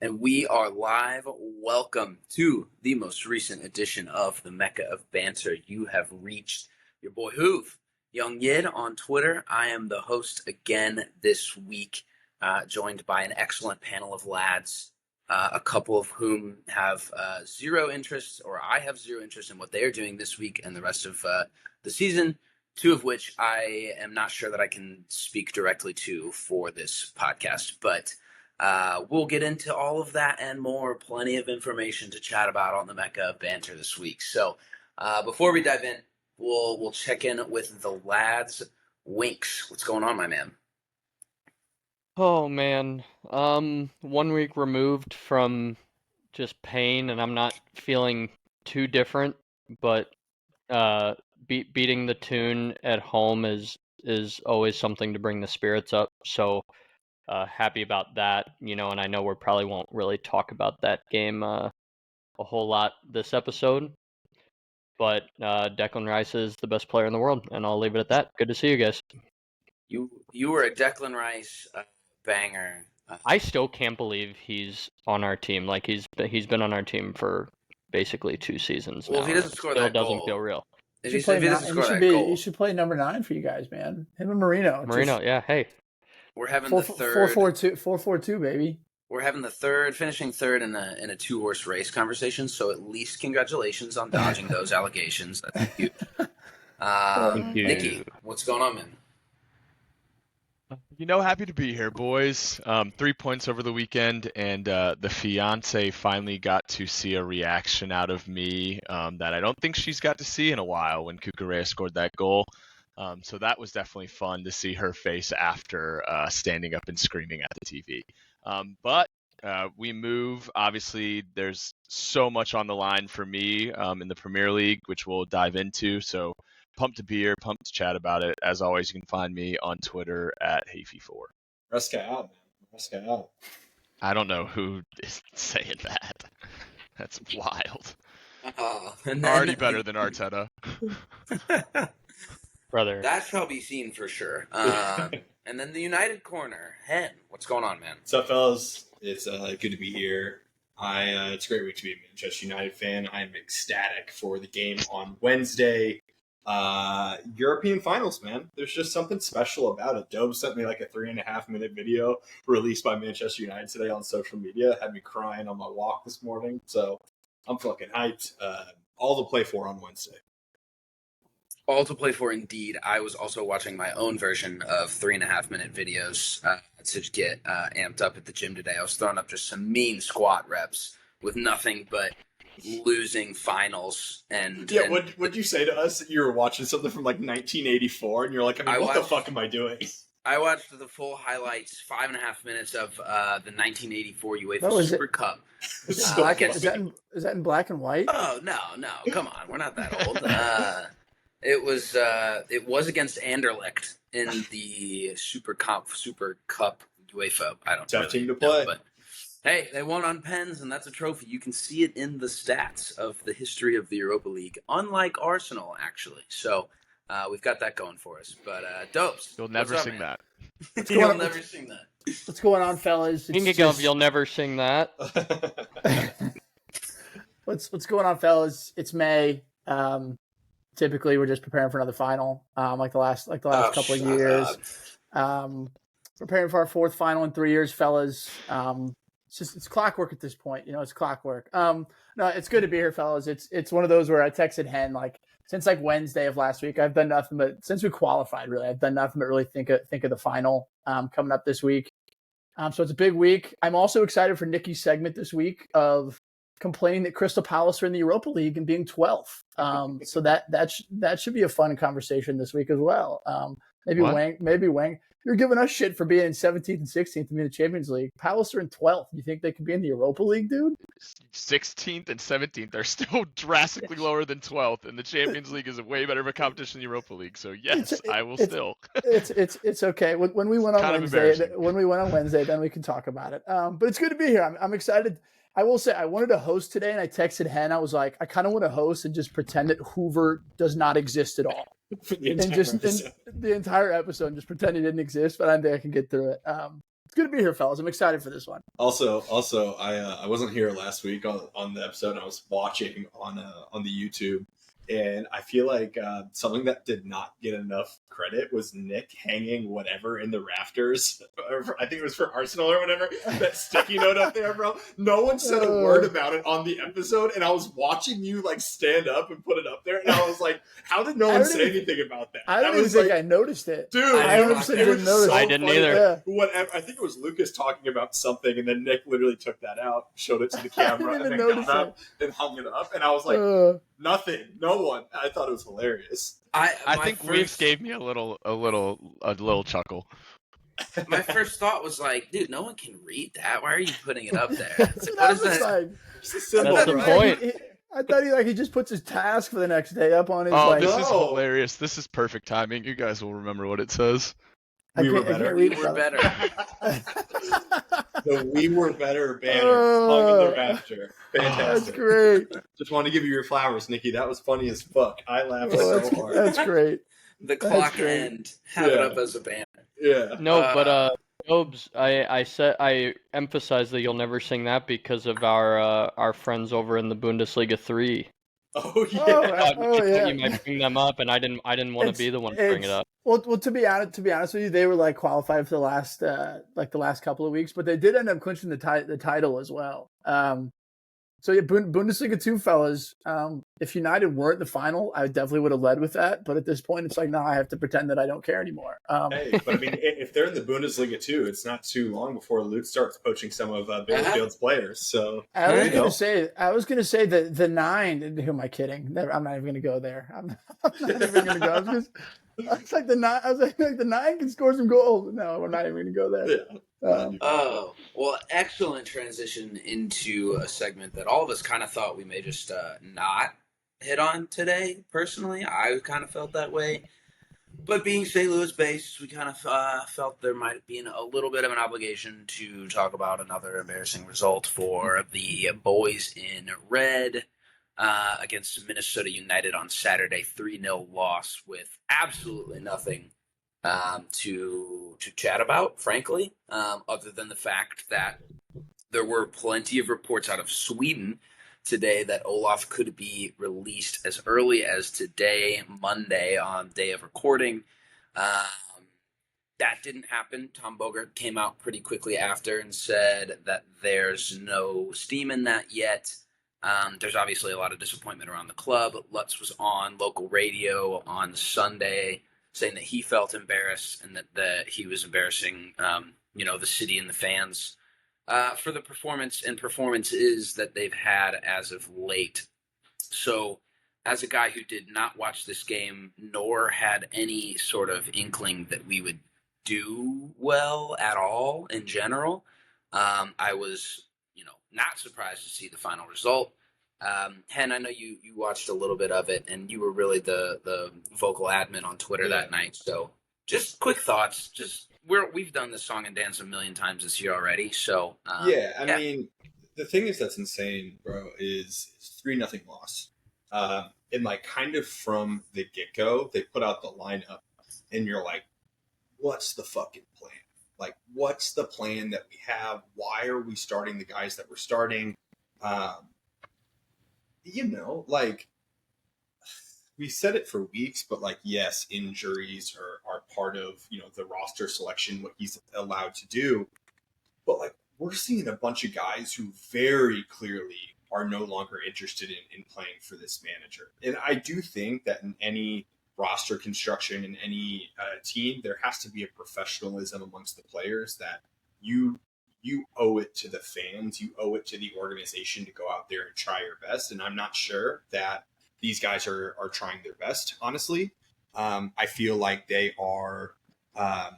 And we are live. Welcome to the most recent edition of the Mecca of Banter. You have reached your boy Hoove, Young Yid on Twitter. I am the host again this week, joined by an excellent panel of lads, a couple of whom have zero interest, or I have zero interest in what they are doing this week and the rest of the season, two of which I am not sure that I can speak directly to for this podcast, but we'll get into all of that and more. Plenty of information to chat about on the Mecca of Banter this week. So before we dive in, we'll check in with the lads. Winks, what's going on, my man? Oh man, 1 week removed from just pain, and I'm not feeling too different. But beating the tune at home is always something to bring the spirits up. So happy about that, and I know we probably won't really talk about that game a whole lot this episode. But Declan Rice is the best player in the world, and I'll leave it at that. Good to see you guys. You were a Declan Rice banger. I still can't believe he's on our team. Like he's been on our team for basically 2 seasons now. Well, if he doesn't score still that doesn't goal, feel real. If he doesn't score that goal, he should play number 9 for you guys, man. Him and Marino. Yeah. Hey, we're having the third 4-4-2, baby. We're having finishing third in a 2-horse race conversation. So at least congratulations on dodging those allegations. That's huge. Thank you. Nikki, what's going on, man? Happy to be here, boys. 3 points over the weekend, and the fiance finally got to see a reaction out of me that I don't think she's got to see in a while when Cucurella scored that goal. So that was definitely fun to see her face after standing up and screaming at the TV. But we move. Obviously, there's so much on the line for me in the Premier League, which we'll dive into. So pumped to be here, pumped to chat about it. As always, you can find me on Twitter at Hafey4. Ruska out, man. Ruska out. I don't know who is saying that. That's wild. Already better than Arteta. Brother. That shall be seen for sure. And then the United corner. Hen, what's going on, man? What's up, fellas? It's good to be here. It's a great week to be a Manchester United fan. I'm ecstatic for the game on Wednesday. European finals, man. There's just something special about it. Dobe sent me like a 3.5-minute video released by Manchester United today on social media. Had me crying on my walk this morning. So I'm fucking hyped. All to play for on Wednesday. All to play for, indeed. I was also watching my own version of 3.5-minute videos to get amped up at the gym today. I was throwing up just some mean squat reps with nothing but losing finals. And what'd you say to us? You were watching something from like 1984, and you're like, what the fuck am I doing? I watched the full highlights, 5.5 minutes of the 1984 UEFA Super Cup. Is that in black and white? Oh, no, come on, we're not that old. It was against Anderlecht in the Super Cup UEFA. I don't tough team to play, but hey, they won on pens, and that's a trophy. You can see it in the stats of the history of the Europa League, unlike Arsenal, actually. So we've got that going for us. But Dopes, you'll never sing that. You'll never sing that. What's going on, fellas? You'll never sing that. What's going on, fellas? It's May. Typically, we're just preparing for another final, like the last couple of years. Preparing for our 4th final in 3 years, fellas. It's clockwork at this point. It's clockwork. No, it's good to be here, fellas. It's one of those where I texted Hen since Wednesday of last week. I've done nothing but since we qualified. Really, I've done nothing but really think of the final coming up this week. So it's a big week. I'm also excited for Nikki's segment this week of complaining that Crystal Palace are in the Europa League and being 12th. So that should be a fun conversation this week as well. Maybe Wang, you're giving us shit for being in 17th and 16th in the Champions League. Palace are in 12th. You think they could be in the Europa League, dude? 16th and 17th are still drastically lower than 12th, and the Champions League is a way better of a competition than the Europa League. So yes, I will still. It's okay. When we went on Wednesday, then we can talk about it. But it's good to be here. I'm excited. I will say I wanted to host today, and I texted Hen. I was like, I kind of want to host and just pretend that Hoover does not exist at all. The entire episode, and just pretend he didn't exist, but I think I can get through it. It's good to be here, fellas. I'm excited for this one. Also, I wasn't here last week on the episode. I was watching on the YouTube, and I feel like something that did not get enough credit was Nick hanging whatever in the rafters. I think it was for Arsenal or whatever. That sticky note up there, bro. No one said a word about it on the episode, and I was watching you like stand up and put it up there, and I was like, "How did no one say anything about that?" I don't even think I noticed it, dude. I 100% didn't notice. I didn't either. Yeah. Whatever. I think it was Lucas talking about something, and then Nick literally took that out, showed it to the camera, and then got up and hung it up, and I was like, nothing, no one. I thought it was hilarious. I think Weaves gave me a little chuckle. My first thought was like, dude, no one can read that. Why are you putting it up there? That's what I was like. It's a symbol, That's the right? point. I thought he just puts his task for the next day up on his. This is hilarious. This is perfect timing. You guys will remember what it says. We were better. We were better. The "We Were Better" banner hung in the rafter. Fantastic. That's great. Just want to give you your flowers, Nikki. That was funny as fuck. I laughed so hard. That's great. The clock end. Have it up as a banner. Yeah. No, but Jobs, I emphasize that you'll never sing that because of our friends over in the Bundesliga 3. Oh yeah. You might bring them up, and I didn't want to be the one to bring it up. Well, to be honest with you, they were like qualified for the last couple of weeks, but they did end up clinching the title as well. So yeah, Bundesliga 2, fellas. If United weren't in the final, I definitely would have led with that. But at this point, it's like, I have to pretend that I don't care anymore. Hey, but I mean, if they're in the Bundesliga 2, it's not too long before Luke starts poaching some of Bitterfield's players. So I was going to say that the 9. Who am I kidding? I'm not even going to go there. I'm not even going to go. It's like the 9. I was like the 9 can score some goals. No, I'm not even going to go there. Yeah. Well, excellent transition into a segment that all of us kind of thought we may just not hit on today. Personally, I kind of felt that way. But being St. Louis based, we kind of felt there might be a little bit of an obligation to talk about another embarrassing result for the boys in red against Minnesota United on Saturday. 3-0 loss with absolutely nothing to chat about, frankly, other than the fact that there were plenty of reports out of Sweden today that Olaf could be released as early as today, Monday, on day of recording. That didn't happen. Tom Bogert came out pretty quickly after and said that there's no steam in that yet. There's obviously a lot of disappointment around the club. Lutz was on local radio on Sunday saying that he felt embarrassed and that he was embarrassing, the city and the fans for the performances that they've had as of late. So as a guy who did not watch this game nor had any sort of inkling that we would do well at all in general, I was, not surprised to see the final result. Hen, I know you watched a little bit of it, and you were really the vocal admin on Twitter that night. So, just quick thoughts. We've done this song and dance a million times this year already. So, I mean, the thing is that's insane, bro. Is 3-0 loss, and like kind of from the get go, they put out the lineup, and you're like, what's the fucking plan? Like, what's the plan that we have? Why are we starting the guys that we're starting? Like, we said it for weeks, but like, yes, injuries are part of, the roster selection, what he's allowed to do. But like, we're seeing a bunch of guys who very clearly are no longer interested in playing for this manager. And I do think that in any roster construction in any team, there has to be a professionalism amongst the players that you owe it to the fans, you owe it to the organization to go out there and try your best. And I'm not sure that these guys are trying their best, honestly. I feel like they are, I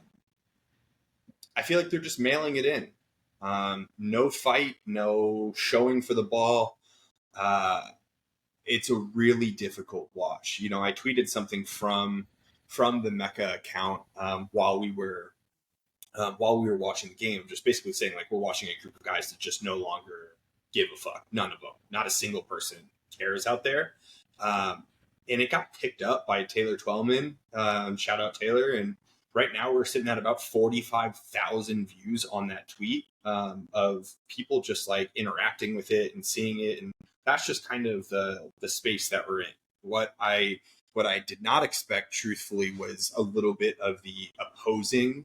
feel like they're just mailing it in. No fight, no showing for the ball. It's a really difficult watch. I tweeted something from the Mecca account while we were watching the game, just basically saying like we're watching a group of guys that just no longer give a fuck. None of them, not a single person cares out there. And it got picked up by Taylor Twellman. Shout out Taylor, and right now we're sitting at about 45,000 views on that tweet, of people just like interacting with it and seeing it. And that's just kind of the space that we're in. What I did not expect, truthfully, was a little bit of the opposing,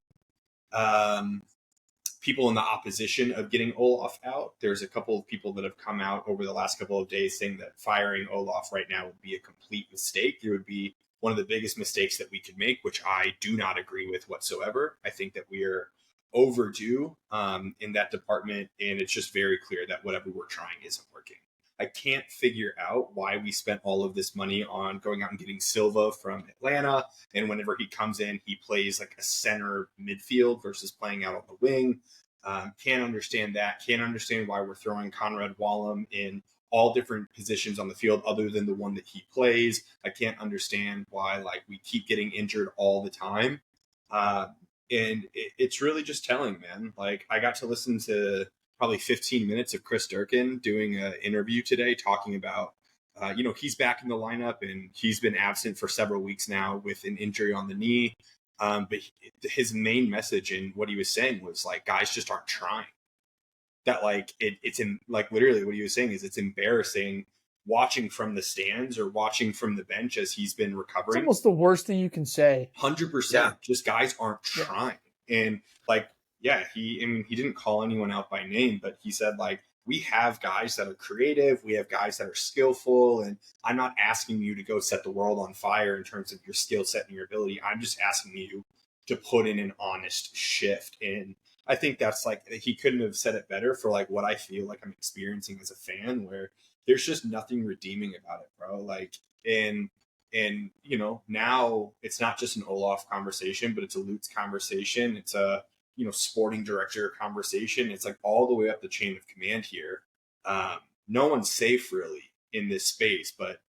people in the opposition of getting Olaf out. There's a couple of people that have come out over the last couple of days saying that firing Olaf right now would be a complete mistake. It would be one of the biggest mistakes that we could make, which I do not agree with whatsoever. I think that we are overdue in that department, and it's just very clear that whatever we're trying isn't working. I can't figure out why we spent all of this money on going out and getting Silva from Atlanta, and whenever he comes in, he plays like a center midfield versus playing out on the wing. Can't understand that. Can't understand why we're throwing Conrad Wallum in all different positions on the field other than the one that he plays. I can't understand why like we keep getting injured all the time. And it's really just telling, man. Like, I got to listen to probably 15 minutes of Chris Durkin doing an interview today talking about, he's back in the lineup and he's been absent for several weeks now with an injury on the knee. But his main message and what he was saying was like, guys just aren't trying. That like it's in like literally what he was saying is it's embarrassing watching from the stands or watching from the bench as he's been recovering. It's almost the worst thing you can say. 100%. Just guys aren't trying. And like, he didn't call anyone out by name, but he said like, we have guys that are creative. We have guys that are skillful. And I'm not asking you to go set the world on fire in terms of your skill set and your ability. I'm just asking you to put in an honest shift. And I think that's like, he couldn't have said it better for like what I feel like I'm experiencing as a fan, where there's just nothing redeeming about it, bro. Like, and now it's not just an Olaf conversation, but it's a Lutz conversation. It's a, sporting director conversation. It's like all the way up the chain of command here. No one's safe really in this space, but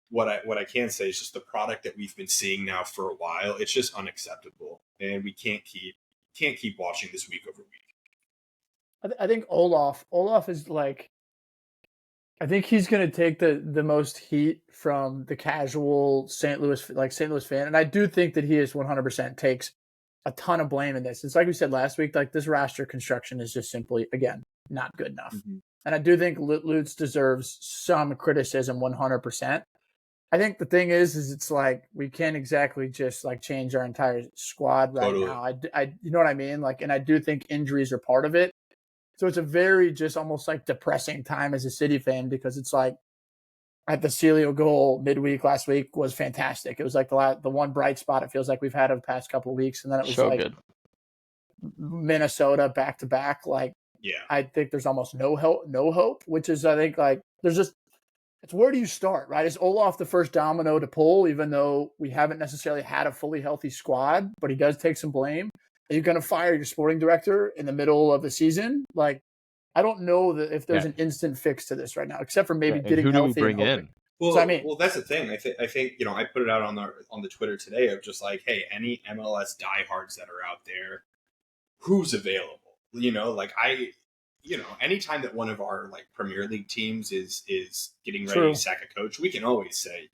what I can say is just the product that we've been seeing now for a while, it's just unacceptable. And we can't keep watching this week over week. I think Olaf is like, I think he's going to take the most heat from the casual St. Louis fan. And I do think that he is 100% takes a ton of blame in this. It's like we said last week, like this roster construction is just simply, again, not good enough. Mm-hmm. And I do think Lutz deserves some criticism 100%. I think the thing is it's like, we can't exactly just like change our entire squad right now. I you know what I mean? Like, and I do think injuries are part of it. So it's a very just almost like depressing time as a City fan, because it's like at the Celio goal midweek last week was fantastic. It was like the one bright spot it feels like we've had over the past couple of weeks. And then it was good. Minnesota back to back. Like, I think there's almost no hope, which is, I think, like, there's just, it's where do you start, right? Is Olaf the first domino to pull, even though we haven't necessarily had a fully healthy squad, but he does take some blame? Are you going to fire your sporting director in the middle of the season? Like, I don't know that if there's an instant fix to this right now, except for maybe getting healthy. Who do we bring in? Well, so, I mean, that's the thing. I think I put it out on the Twitter today of just like, hey, any MLS diehards that are out there, who's available? Anytime that one of our like Premier League teams is getting ready to sack a coach, we can always say,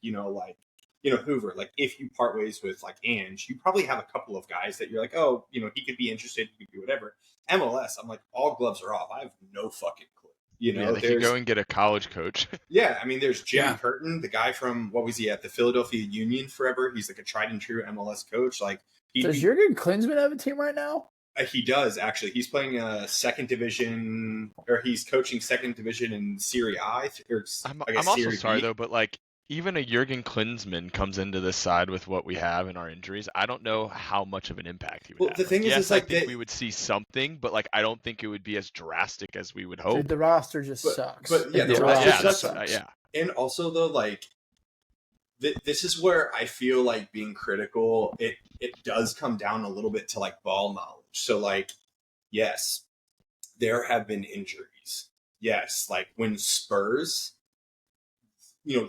Hoover, like if you part ways with like Ange, you probably have a couple of guys that you're like, oh, he could be interested, he could do whatever. MLS, I'm like, all gloves are off. I have no fucking clue. They could go and get a college coach. Yeah, I mean, there's Jim Curtin, the guy from, what was he at the Philadelphia Union forever? He's like a tried and true MLS coach. Like, does Jurgen Klinsmann have a team right now? He does, actually. He's playing second division, or he's coaching second division in Serie A. I'm also sorry, though, but like, even a Jurgen Klinsmann comes into this side with what we have in our injuries. I don't know how much of an impact he would have. The thing is, I think we would see something, but like, I don't think it would be as drastic as we would hope. Dude, the roster just sucks. But yeah, the roster sucks. And also, though, like, this is where I feel like being critical, it does come down a little bit to like ball knowledge. So like, yes, there have been injuries. Yes, like when Spurs,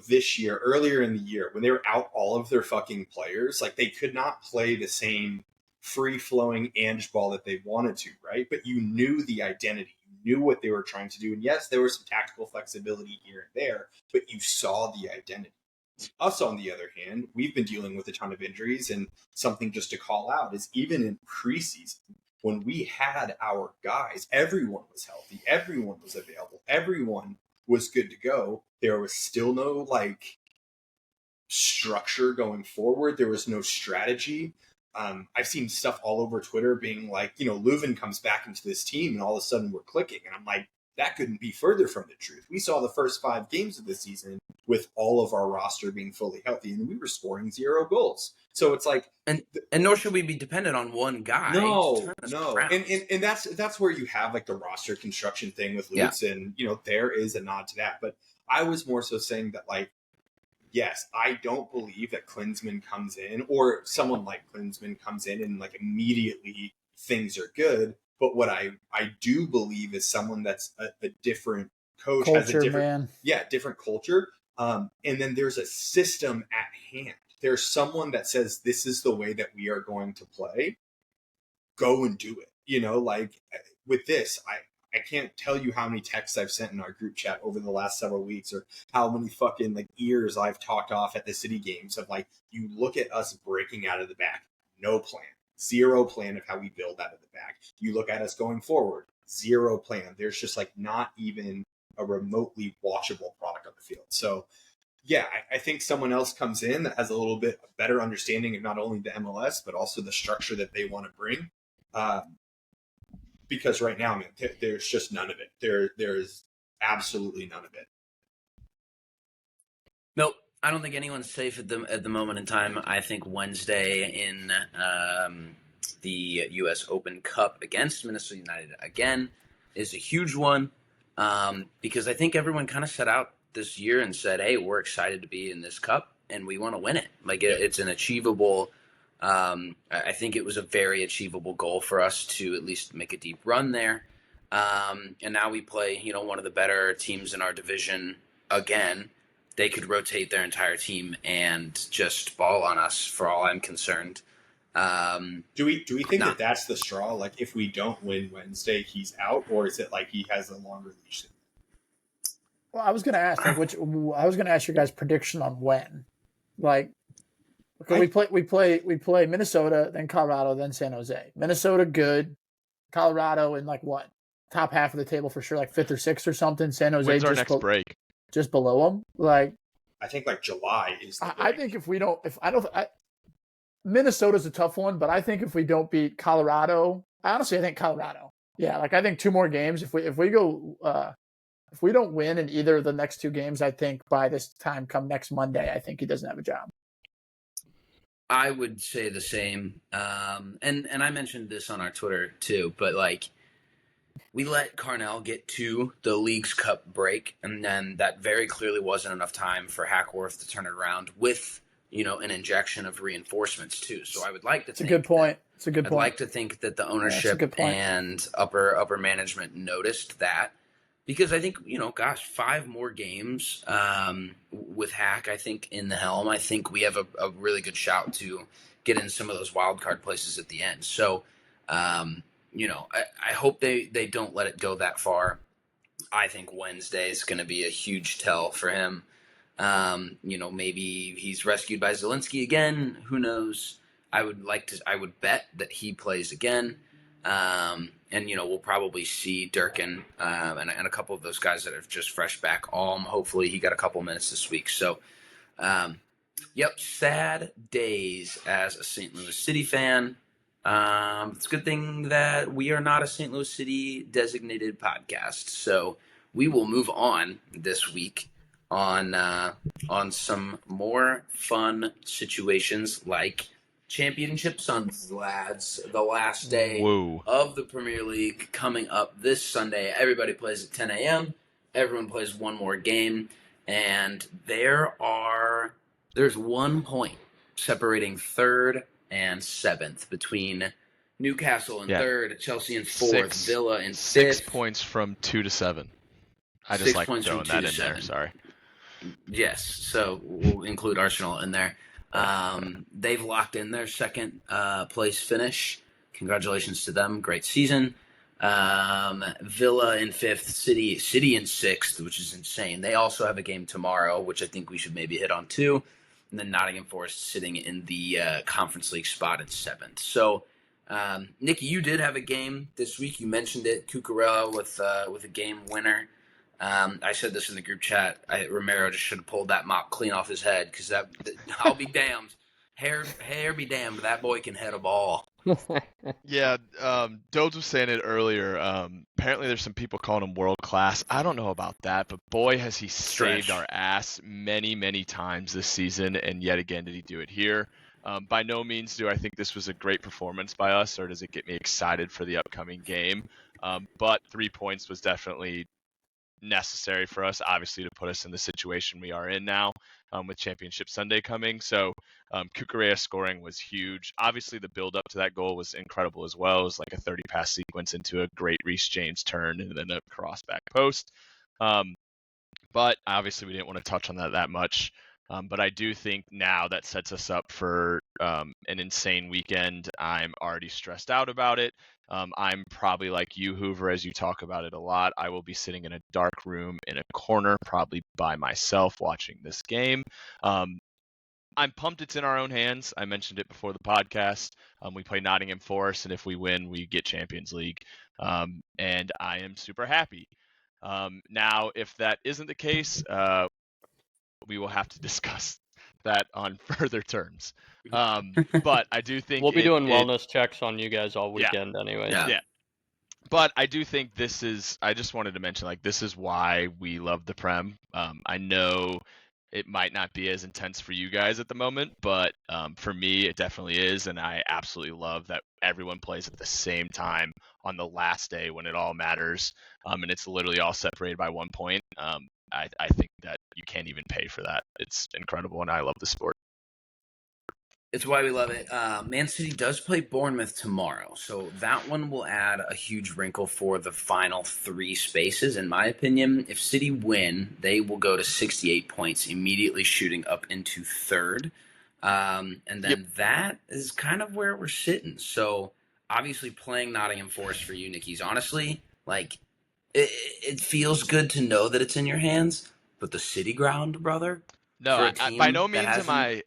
this year, earlier in the year, when they were out all of their fucking players, like they could not play the same free-flowing Ange ball that they wanted to, right? But you knew the identity. You knew what they were trying to do. And yes, there was some tactical flexibility here and there, but you saw the identity. Us, on the other hand, we've been dealing with a ton of injuries, and something just to call out is even in preseason, when we had our guys, everyone was healthy, everyone was available, everyone was good to go. There was still no structure going forward. There was no strategy. I've seen stuff all over Twitter being like, Leuven comes back into this team and all of a sudden we're clicking. And I'm like, that couldn't be further from the truth. We saw the first 5 games of the season with all of our roster being fully healthy, and we were scoring 0 goals. So it's like, and nor should we be dependent on one guy. No. And that's where you have like the roster construction thing with Lutz, and there is a nod to that. But I was more so saying that, like, yes, I don't believe that Klinsmann comes in, or someone like Klinsmann comes in and like immediately things are good. But what I do believe is someone that's a different coach, has a different, different culture. And then there's a system at hand. There's someone that says, this is the way that we are going to play. Go and do it. Like with this, I can't tell you how many texts I've sent in our group chat over the last several weeks, or how many fucking like ears I've talked off at the City games of like, you look at us breaking out of the back, no plan, 0 plan of how we build out of the back. You look at us going forward, 0 plan. There's just like not even a remotely watchable product on the field. So yeah, I think someone else comes in that has a little bit better understanding of not only the MLS, but also the structure that they want to bring. Because right now, there's just none of it. There's absolutely none of it. Nope. I don't think anyone's safe at the moment in time. I think Wednesday in the U.S. Open Cup against Minnesota United again is a huge one, because I think everyone kind of set out this year and said, hey, we're excited to be in this cup and we want to win it. Like it's an achievable, I think it was a very achievable goal for us to at least make a deep run there. And now we play, one of the better teams in our division again. They could rotate their entire team and just ball on us for all I'm concerned. Do we think that that's the straw? Like if we don't win Wednesday, he's out, or is it like he has a longer leash? Well, I was going to ask, I was going to ask your guys' prediction on when. Like, we play Minnesota, then Colorado, then San Jose. Minnesota good, Colorado in like what, top half of the table for sure, like 5th or 6th or something. San Jose when's our next break? Just below them. Like, I think like July is. The break. I think Minnesota's a tough one, but I think if we don't beat Colorado, I think Colorado. Yeah, like I think 2 more games. If we don't win in either of the next 2 games, I think by this time come next Monday, I think he doesn't have a job. I would say the same. And I mentioned this on our Twitter too, but like we let Carnell get to the League's Cup break, and then that very clearly wasn't enough time for Hackworth to turn it around with, an injection of reinforcements too. So I would like to think a good point. I'd like to think that the ownership and upper management noticed that. Because I think, 5 more games with Hack, I think, in the helm, I think we have a really good shout to get in some of those wild card places at the end. So, I hope they don't let it go that far. I think Wednesday is going to be a huge tell for him. Maybe he's rescued by Zelensky again. Who knows? I would bet that he plays again. And we'll probably see Durkin and a couple of those guys that are just fresh back. Hopefully he got a couple minutes this week. So, sad days as a St. Louis City fan. It's a good thing that we are not a St. Louis City designated podcast. So we will move on this week on some more fun situations like Championship Sundays, lads. The last day of the Premier League coming up this Sunday. Everybody plays at 10 a.m. Everyone plays one more game. And there's 1 point separating 3rd and 7th between Newcastle in 3rd, Chelsea in 4th, Villa in 5th. 6 points from 2 to 7. I just like throwing that in there. Sorry. Yes, so we'll include Arsenal in there. They've locked in their 2nd place finish. Congratulations to them. Great season. Villa in 5th, City in 6th, which is insane. They also have a game tomorrow, which I think we should maybe hit on too. And then Nottingham Forest sitting in the Conference League spot in 7th. So, Nikki, you did have a game this week. You mentioned it, Cucurella with a game winner. I said this in the group chat. Romero just should have pulled that mop clean off his head because I'll be damned. Hair be damned. That boy can head a ball. Yeah, Dodes was saying it earlier. Apparently, there's some people calling him world class. I don't know about that, but boy, has he saved our ass many, many times this season, and yet again did he do it here. By no means do I think this was a great performance by us, or does it get me excited for the upcoming game. But 3 points was definitely necessary for us, obviously, to put us in the situation we are in now with Championship Sunday coming. So Cucurella scoring was huge. Obviously, the build up to that goal was incredible as well. It was like a 30 pass sequence into a great Reece James turn and then a cross back post. But obviously, we didn't want to touch on that much. But I do think now that sets us up for an insane weekend. I'm already stressed out about it. I'm probably like you, Hoover, as you talk about it a lot. I will be sitting in a dark room in a corner, probably by myself, watching this game. I'm pumped it's in our own hands. I mentioned it before the podcast. We play Nottingham Forest, and if we win, we get Champions League. And I am super happy. Now, if that isn't the case, we will have to discuss that on further terms. But I do think we'll be doing wellness checks on you guys all weekend anyway. Yeah. But I do think I just wanted to mention, like, this is why we love the Prem. I know it might not be as intense for you guys at the moment, but for me, it definitely is. And I absolutely love that everyone plays at the same time on the last day when it all matters. And it's literally all separated by 1 point. I think that you can't even pay for that. It's incredible, and I love the sport. It's why we love it. Man City does play Bournemouth tomorrow, so that one will add a huge wrinkle for the final 3 spaces, in my opinion. If City win, they will go to 68 points, immediately shooting up into 3rd. And then that is kind of where we're sitting. So, obviously, playing Nottingham Forest for you, Nicky's honestly, like, it feels good to know that it's in your hands, but the City ground, brother. No, by no means am I.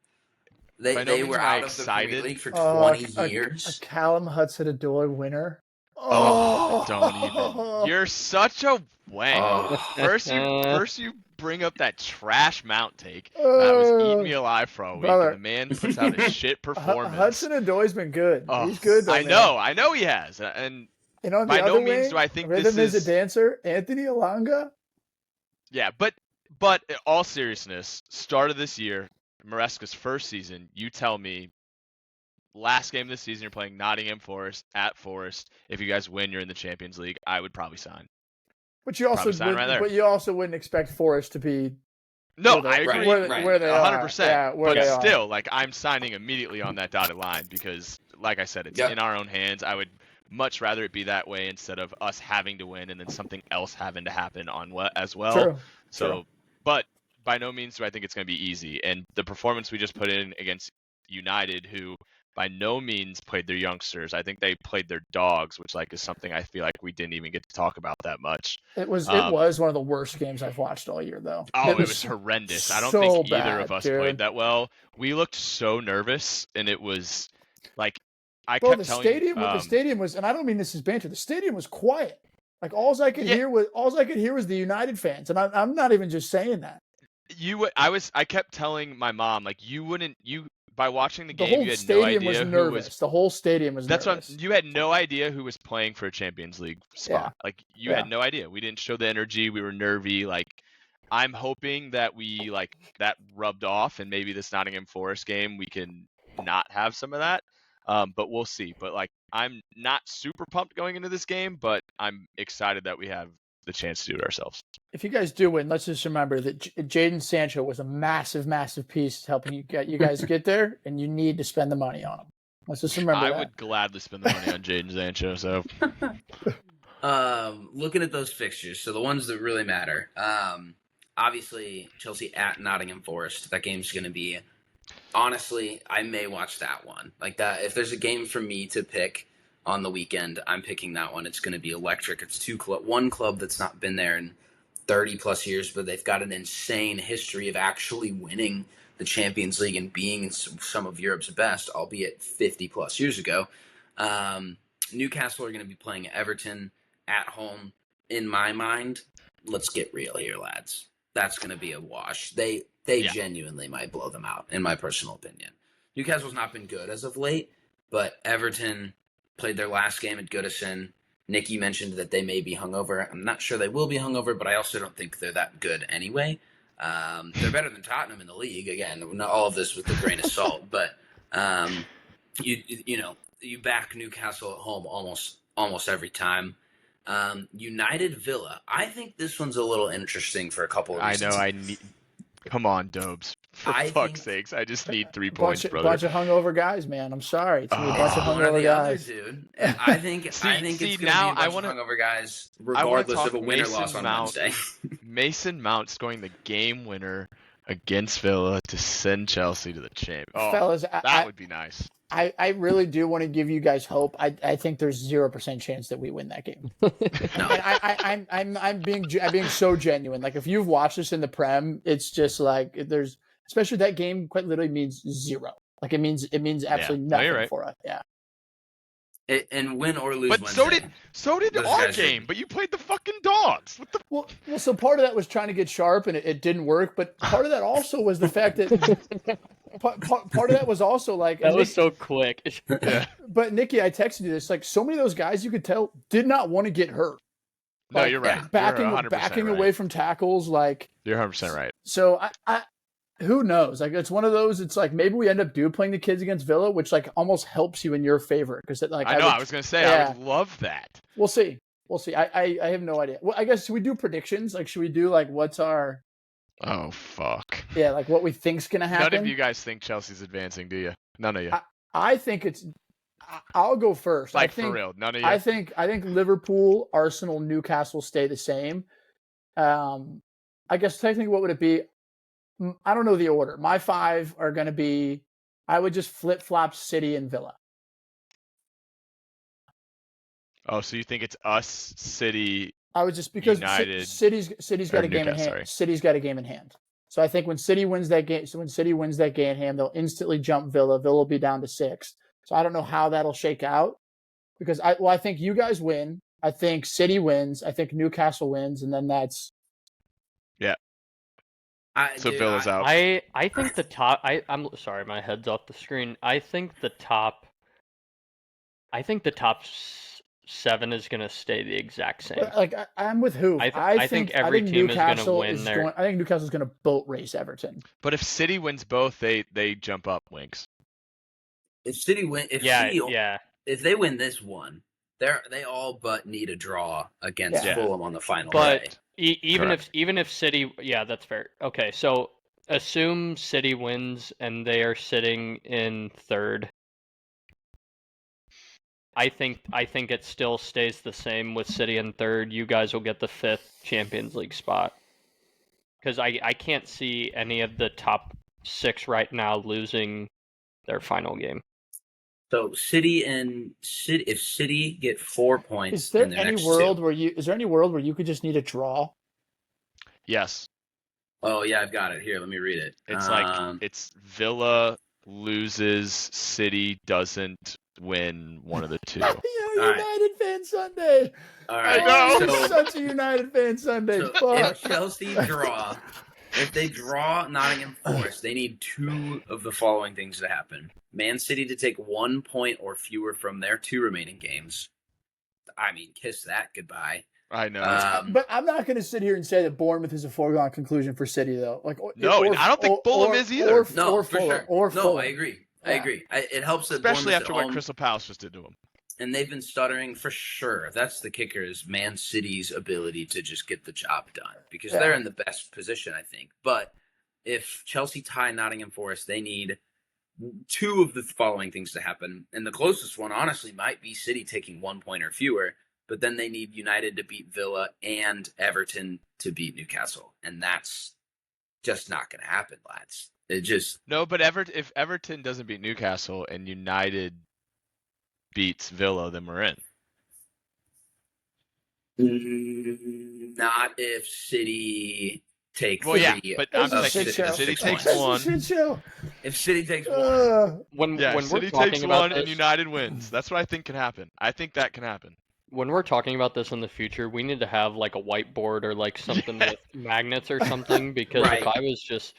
They were out of the Premier League for 20 years. A Callum Hudson-Odoi winner. Don't even. You're such a wank. First you bring up that trash Mount take. That was eating me alive for a week. And the man puts out a shit performance. Hudson-Odoi's been good. He's good. I know he has. And by no means do I think Rhythm is a dancer. Anthony Elanga. Yeah, but in all seriousness, start of this year, Maresca's first season, you tell me, last game of the season, you're playing Nottingham Forest at Forest. If you guys win, you're in the Champions League. I would probably sign. But you also wouldn't expect Forest to be. No, I agree. Where they 100%. Yeah, but still, like, I'm signing immediately on that dotted line because, like I said, it's in our own hands. I would much rather it be that way instead of us having to win and then something else having to happen as well. True. So, but by no means do I think it's going to be easy. And the performance we just put in against United, who by no means played their youngsters. I think they played their dogs, which is something I feel like we didn't even get to talk about that much. It was one of the worst games I've watched all year, though. Oh, it was horrendous. I don't think either of us played that well. We looked so nervous, and it was like the stadium was, and I don't mean this is banter. The stadium was quiet. Like all I could hear was the United fans, and I'm not even just saying that. I kept telling my mom, like, by watching the game, you had no idea who was. The whole stadium was nervous. That's you had no idea who was playing for a Champions League spot. Yeah. Like, you had no idea. We didn't show the energy. We were nervy. Like, I'm hoping that that rubbed off, and maybe this Nottingham Forest game we can not have some of that. But we'll see. But I'm not super pumped going into this game, but I'm excited that we have the chance to do it ourselves. If you guys do win, let's just remember that Jadon Sancho was a massive, massive piece helping you guys get there, and you need to spend the money on him. Let's just remember that. I would gladly spend the money on Jadon Sancho. So, looking at those fixtures, so the ones that really matter, obviously Chelsea at Nottingham Forest. That game's going to be, honestly, I may watch that one. Like that, if there's a game for me to pick, on the weekend. I'm picking that one. It's going to be electric. It's one club that's not been there in 30 plus years, but they've got an insane history of actually winning the Champions League and being some of Europe's best, albeit 50 plus years ago. Newcastle are going to be playing Everton at home. In my mind, let's get real here, lads. That's going to be a wash. They genuinely might blow them out, in my personal opinion. Newcastle's not been good as of late, but Everton played their last game at Goodison. Nicky mentioned that they may be hungover. I'm not sure they will be hungover, but I also don't think they're that good anyway. They're better than Tottenham in the league. Again, all of this with a grain of salt, but you back Newcastle at home almost every time. United Villa. I think this one's a little interesting for a couple of reasons. I know. Come on, Dobes. For fuck's sakes, I just need 3 points, brother. Bunch of hungover guys, man. I'm sorry. It's a bunch of hungover guys. Other, dude. I think it's going to be a bunch of hungover guys, regardless of a win or loss on Wednesday. Mason Mount scoring the game winner against Villa to send Chelsea to the champ. Oh, fellas, that would be nice. I really do want to give you guys hope. I think there's 0% chance that we win that game. No. And I'm being so genuine. Like, if you've watched this in the Prem, it's just like there's, especially that game quite literally means 0. Like, it means absolutely nothing for us. Yeah. And win or lose. But Wednesday, so did our game. But you played the fucking dogs. What the? Well, so part of that was trying to get sharp, and it didn't work. But part of that also was the fact that part of that was also like that was so quick. Yeah. But Nicky, I texted you this. Like, so many of those guys, you could tell, did not want to get hurt. No, you're right. Backing away from tackles, like you're 100% right. So I who knows? Like, it's one of those. It's like maybe we end up playing the kids against Villa, which like almost helps you in your favor because like I was gonna say I would love that. We'll see. I have no idea. Well, I guess should we do predictions? Like, should we do like what's our? Oh fuck. Yeah, like what we think's gonna happen. None of you guys think Chelsea's advancing, do you? None of you. I think it's. I'll go first. Like, for real, none of you. I think Liverpool, Arsenal, Newcastle stay the same. I guess technically, what would it be? I don't know the order. My 5 are going to be. I would just flip flop City and Villa. Oh, so you think it's us, City? I would just because United, City's got a game in hand. Sorry. City's got a game in hand. So I think when City wins that game, in hand, they'll instantly jump Villa. Villa will be down to 6. So I don't know how that'll shake out because I think you guys win. I think City wins. I think Newcastle wins, and then that's. Yeah. Villa's out. I think the top. I'm sorry, my head's off the screen. I think the top 7 is going to stay the exact same. Like, I'm with who? I think every team is going to win there. I think Newcastle's going to boat race Everton. But if City wins both, they jump up, Winks. If City win, if they win this one, they all but need a draw against Fulham on the final day. Even if City, that's fair. Okay, so assume City wins and they are sitting in 3rd. I think it still stays the same with City in 3rd. You guys will get the 5th Champions League spot because I can't see any of the top 6 right now losing their final game. So if City get 4 points, is there any world where you could just need a draw? Yes. Oh yeah, I've got it here. Let me read it. It's it's Villa loses, City doesn't win one of the 2. United fan Sunday. All right. I know. Such a United fan Sunday. If Chelsea draw. If they draw Nottingham Forest, they need 2 of the following things to happen. Man City to take 1 point or fewer from their 2 remaining games. I mean, kiss that goodbye. I know. But I'm not going to sit here and say that Bournemouth is a foregone conclusion for City, though. Like, I don't think Fulham is either. No, I agree. I agree. It helps that especially Bournemouth after what Crystal Palace just did to them. And they've been stuttering for sure. That's the kicker, is Man City's ability to just get the job done because they're in the best position, I think. But if Chelsea tie Nottingham Forest, they need 2 of the following things to happen. And the closest one, honestly, might be City taking 1 point or fewer. But then they need United to beat Villa and Everton to beat Newcastle. And that's just not going to happen, lads. It just... No, but if Everton doesn't beat Newcastle and United beats Villa, then we're in. Not if City take Well, yeah, three. but I'm That's a saying shit show. City takes That's a one. shit show. If City takes one. When Yeah, we're City talking takes about one this, and United wins. That's what I think can happen. I think that can happen. when we're talking about this in the future, we need to have like a whiteboard or like something with magnets or something, because Right. if I was just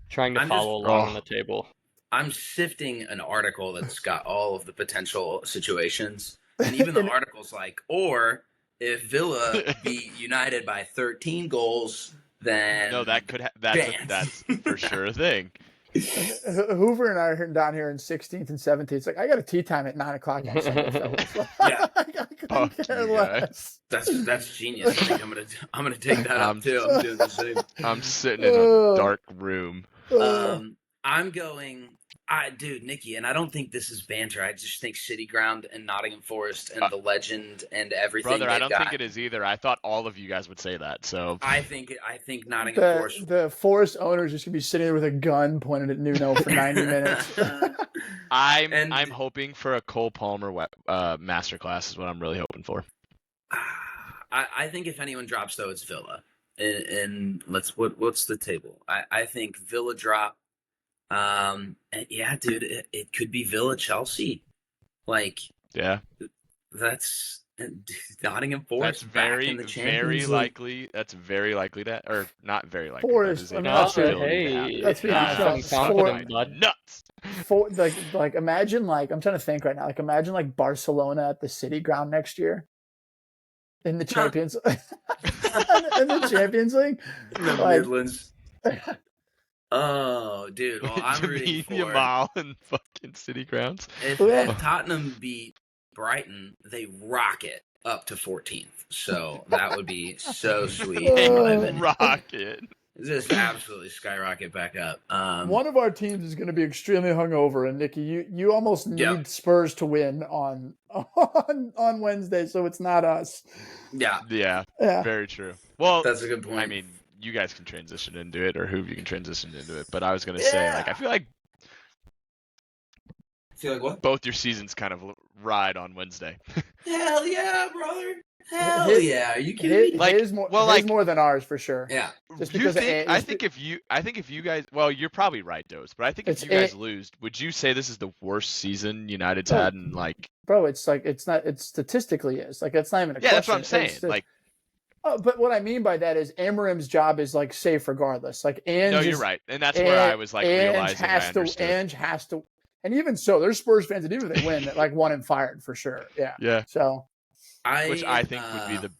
trying to I'm follow along on the table. I'm sifting an article that's got all of the potential situations, and even the article's like, or if Villa beat United by 13 goals, then No, that could that's for sure a thing. Hoover and I are down here in 16th and 17th. It's like, I got a tea time at 9 o'clock on Sunday, fellas. Yeah. I couldn't Fuck care you less. That's genius. I think I'm gonna take that up too. I'm doing the same. I'm sitting in a dark room. I'm going. Dude, Nikki, and I don't think this is banter. I just think City Ground and Nottingham Forest and the legend and everything. Brother, I don't got. think it is either. I thought all of you guys would say that. So I think Nottingham Forest. The Forest owner's just gonna be sitting there with a gun pointed at Nuno for 90 minutes. I'm hoping for a Cole Palmer masterclass is what I'm really hoping for. I think if anyone drops though, it's Villa. And what's the table? I think Villa drop. And yeah, dude, it could be Villa Chelsea. Like, yeah, that's Nottingham Forest. That's very likely. That's very likely that, or not very likely. Forest. That is a Hey, let's be honest. confident, bud. Nuts. Like imagine I'm trying to think right now. Like imagine like Barcelona at the City Ground next year. In the Champions, in the Champions League, the Midlands. Oh, dude! Well, I'm rooting for Yamal and fucking City Grounds. If Tottenham beat Brighton, they rocket up to 14th. So that would be so sweet. Rocket. Just absolutely skyrocket back up. One of our teams is going to be extremely hungover, and Nikki, you almost need Spurs to win on Wednesday, so it's not us. Yeah. Very true. Well, that's a good point. I mean, you guys can transition into it, or who you can transition into it. But I was going to say, like, I feel like what? Both your seasons kind of ride on Wednesday. Hell yeah, brother. Hell yeah. Are you kidding me? His more than ours for sure. Yeah. Just because I think if you guys, well, you're probably right, Dose, but I think if you guys lose, would you say this is the worst season United's had in like? Bro, it's like it's statistically is like it's not even a question. Yeah, that's what I'm saying. But what I mean by that is Amarim's job is like safe regardless. Like you're right, and that's where I was like realizing Ange has to, and even so, there's Spurs fans that even if they win, that like want him fired for sure. Yeah. Yeah. So, which I think would be the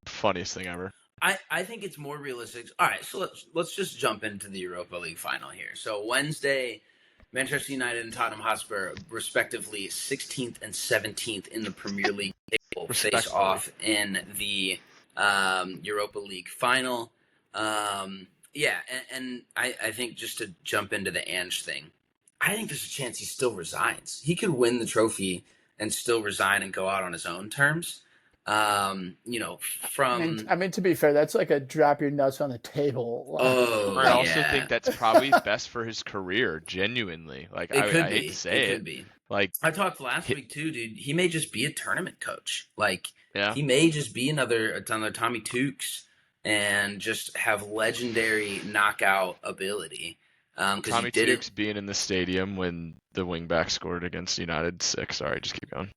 funniest thing ever. I think it's more realistic. All right, so let's just jump into the Europa League final here. So Wednesday, Manchester United and Tottenham Hotspur, respectively 16th and 17th in the Premier League table, face off in the Europa League final. Yeah, and I think just to jump into the Ange thing, I think there's a chance he still resigns. He could win the trophy and still resign and go out on his own terms. I mean, to be fair, that's like a drop your nuts on the table. I also think that's probably best for his career. Genuinely, like I hate to say it. Like I talked last week too, dude. He may just be a tournament coach. Like he may just be another Tommy Tukes and just have legendary knockout ability. Tommy Tukes being in the stadium when the wingback scored against United 6. Sorry, just keep going.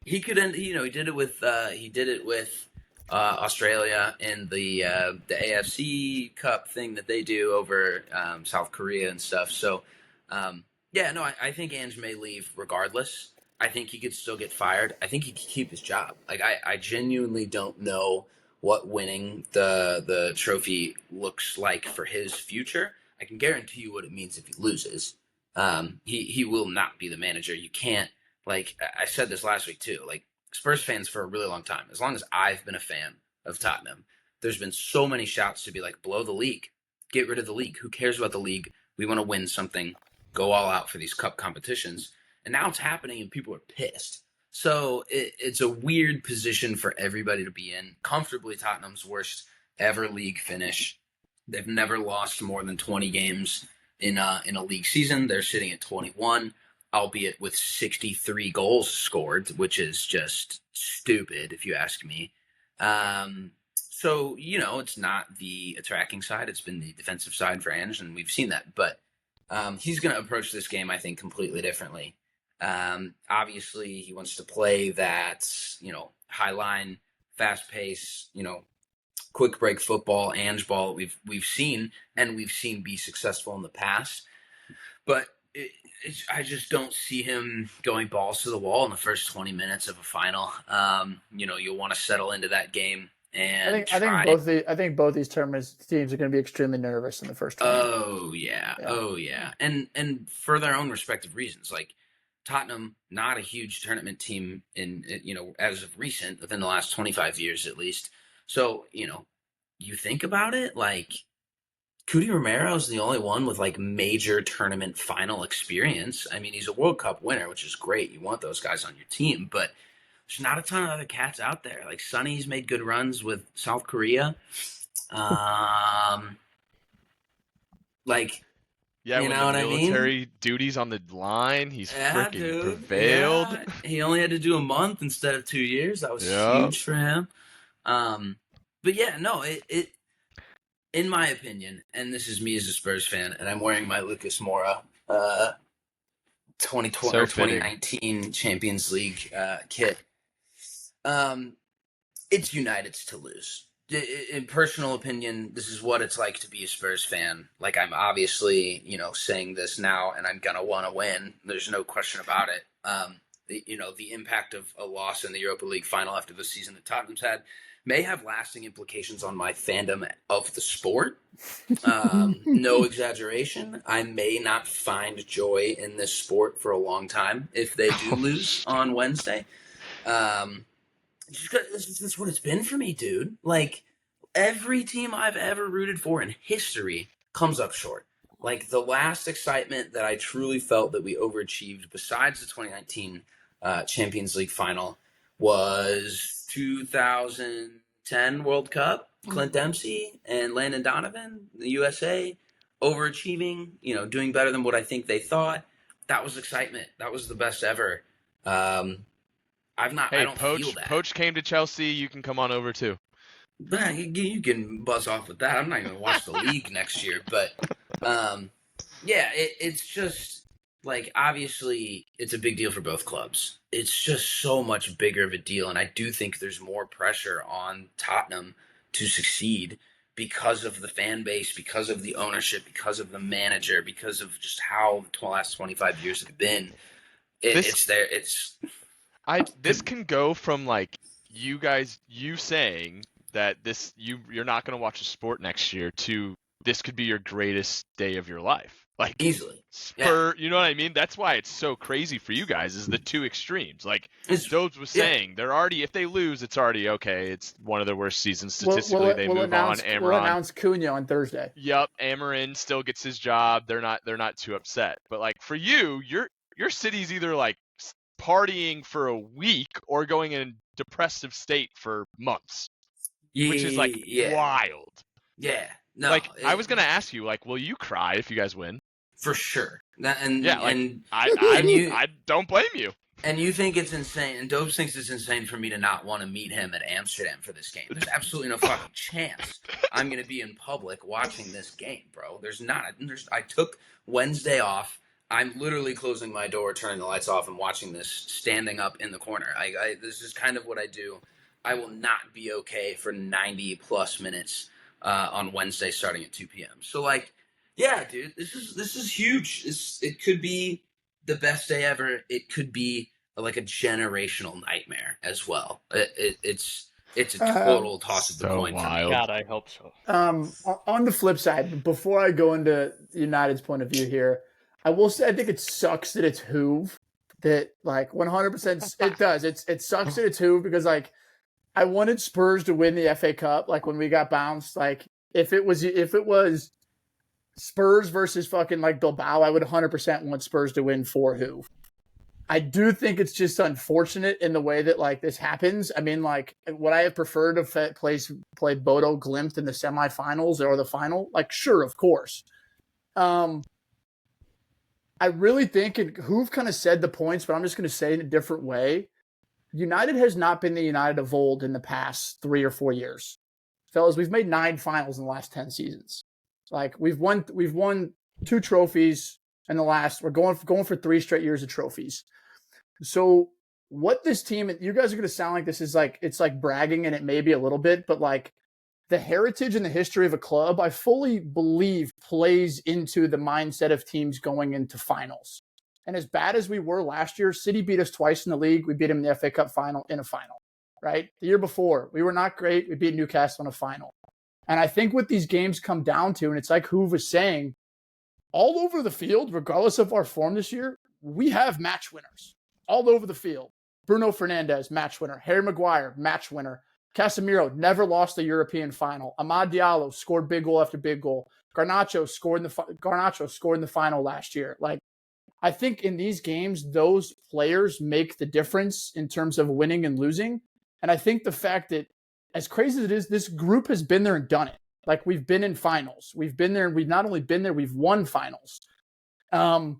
He could end. He did it with Australia in the AFC Cup thing that they do over South Korea and stuff. So, I think Ange may leave regardless. I think he could still get fired. I think he could keep his job. Like I genuinely don't know what winning the trophy looks like for his future. I can guarantee you what it means if he loses. He will not be the manager. You can't. Like I said this last week too, like Spurs fans for a really long time, as long as I've been a fan of Tottenham, there's been so many shouts to be like, blow the league, get rid of the league. Who cares about the league? We want to win something, go all out for these cup competitions. And now it's happening and people are pissed. So it's a weird position for everybody to be in. Comfortably Tottenham's worst ever league finish. They've never lost more than 20 games in a league season. They're sitting at 21. albeit with 63 goals scored, which is just stupid if you ask me. So, it's not the attacking side. It's been the defensive side for Ange, and we've seen that. But he's going to approach this game, I think, completely differently. Obviously, he wants to play that, high line, fast pace, quick break football, Ange ball we've seen, and we've seen be successful in the past. But I just don't see him going balls to the wall in the first 20 minutes of a final. You'll want to settle into that game. And I think both these tournaments teams are going to be extremely nervous in the first 20. Oh yeah. And for their own respective reasons. Like Tottenham, not a huge tournament team in as of recent, within the last 25 years at least. So, you think about it, like Cuti Romero is the only one with like major tournament final experience. I mean, he's a World Cup winner, which is great. You want those guys on your team, but there's not a ton of other cats out there. Like Sonny's made good runs with South Korea. Yeah, you when know the what military I mean? duty's on the line, he's freaking Dude. prevailed. Yeah. He only had to do a month instead of 2 years. That was huge for him. But yeah, no, it in my opinion, and this is me as a Spurs fan, and I'm wearing my Lucas Moura 2019 Champions League kit. It's United's to lose. In personal opinion, this is what it's like to be a Spurs fan. Like, I'm obviously, saying this now, and I'm gonna want to win. There's no question about it. The impact of a loss in the Europa League Final after the season that Tottenham's had may have lasting implications on my fandom of the sport. No exaggeration. I may not find joy in this sport for a long time if they do lose on Wednesday. This is what it's been for me, dude. Like, every team I've ever rooted for in history comes up short. Like, the last excitement that I truly felt that we overachieved besides the 2019 Champions League Final was 2010 World Cup. Clint Dempsey and Landon Donovan, the USA, overachieving, doing better than what I think they thought. That was excitement. That was the best ever. I don't feel that. Poach came to Chelsea. You can come on over too. But you can buzz off with that. I'm not even going to watch the league next year. But, it's just, like, obviously, it's a big deal for both clubs. It's just so much bigger of a deal. And I do think there's more pressure on Tottenham to succeed because of the fan base, because of the ownership, because of the manager, because of just how the last 25 years have been. This can go from, like, you saying that you're not going to watch a sport next year to this could be your greatest day of your life. Like, easily. You know what I mean? That's why it's so crazy for you guys, is the two extremes. Like Dobes was saying, they're already, if they lose, it's already okay. It's one of their worst seasons statistically. They move on. We'll announce Cunha on Thursday. Yep, Amarin still gets his job. They're not too upset. But, like, for you, your city's either like partying for a week or going in a depressive state for months, which is like wild. Yeah. No, like, I was gonna ask you, like, will you cry if you guys win? For sure. I don't blame you. And you think it's insane, and Dobes thinks it's insane for me to not want to meet him at Amsterdam for this game. There's absolutely no fucking chance I'm going to be in public watching this game, bro. I took Wednesday off. I'm literally closing my door, turning the lights off, and watching this standing up in the corner. This is kind of what I do. I will not be okay for 90-plus minutes on Wednesday starting at 2 p.m. So, like, yeah, dude, this is huge. It could be the best day ever. It could be like a generational nightmare as well. It's a total toss of the coin. Wild. God, I hope so. On the flip side, before I go into United's point of view here, I will say I think it sucks that it's Hoove. That, like, 100% it does. It sucks that it's Hoove because, like, I wanted Spurs to win the FA Cup. Like, when we got bounced, like, if it was Spurs versus fucking, like, Bilbao, I would 100% want Spurs to win for Hoove. I do think it's just unfortunate in the way that, like, this happens. I mean, like, would I have preferred to play Bodo Glimt in the semifinals or the final? Like, sure, of course. I really think, and Hoove kind of said the points, but I'm just going to say it in a different way. United has not been the United of old in the past 3 or 4 years. Fellas, we've made 9 finals in the last 10 seasons. Like we've won 2 trophies in the last. We're going for 3 straight years of trophies. So what this team, you guys are going to sound like this is like, it's like bragging, and it may be a little bit, but like the heritage and the history of a club, I fully believe plays into the mindset of teams going into finals. And as bad as we were last year, City beat us twice in the league. We beat them in the FA Cup final in a final, right? The year before, we were not great. We beat Newcastle in a final. And I think what these games come down to, and it's like Hoove was saying, all over the field, regardless of our form this year, we have match winners all over the field. Bruno Fernandes, match winner. Harry Maguire, match winner. Casemiro never lost a European final. Amad Diallo scored big goal after big goal. Garnacho scored in the final last year. Like, I think in these games, those players make the difference in terms of winning and losing. And I think the fact that, as crazy as it is, this group has been there and done it. Like, we've been in finals. We've been there, and we've not only been there, we've won finals. I